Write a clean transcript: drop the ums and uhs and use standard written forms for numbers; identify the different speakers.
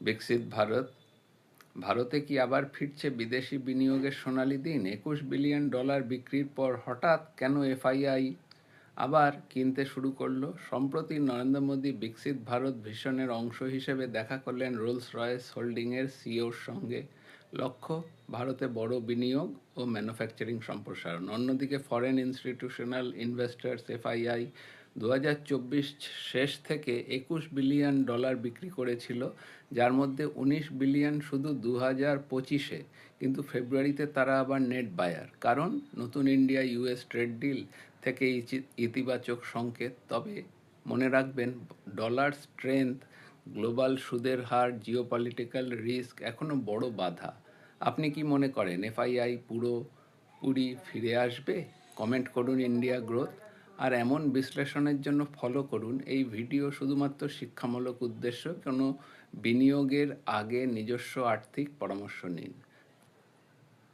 Speaker 1: বিকশিত ভারত। ভারতে কি আবার ফিরছে বিদেশি বিনিয়োগের সোনালি দিন? $21 বিলিয়ন বিক্রির পর হঠাৎ কেন এফআইআই আবার কিনতে শুরু করলো? সম্প্রতি নরেন্দ্র মোদী বিকশিত ভারত ভিশনের অংশ হিসেবে দেখা করলেন রোলস রয়েস হোল্ডিংয়ের সিইওর সঙ্গে। লক্ষ্য ভারতে বড় বিনিয়োগ ও ম্যানুফ্যাকচারিং সম্প্রসারণ। অন্যদিকে ফরেন ইনস্টিটিউশনাল ইনভেস্টার্স এফআইআই 2024 শেষ থেকে $21 বিলিয়ন বিক্রি করেছিল, যার মধ্যে 19 বিলিয়ন শুধু 2025-এ। কিন্তু ফেব্রুয়ারিতে তারা আবার নেট বায়ার। কারণ নতুন ইন্ডিয়া ইউএস ট্রেড ডিল থেকে ইতিবাচক সংকেত। তবে মনে রাখবেন, ডলার স্ট্রেংথ, গ্লোবাল সুদের হার, জিওপলিটিক্যাল রিস্ক এখনও বড় বাধা। আপনি কি মনে করেন এফআইআই পুরোপুরি ফিরে আসবে? কমেন্ট করুন ইন্ডিয়া গ্রোথ। আর এমন বিশ্লেষণের জন্য ফলো করুন এই ভিডিও। শুধুমাত্র শিক্ষামূলক উদ্দেশ্য। কোনো বিনিয়োগের আগে নিজস্ব আর্থিক পরামর্শ নিন।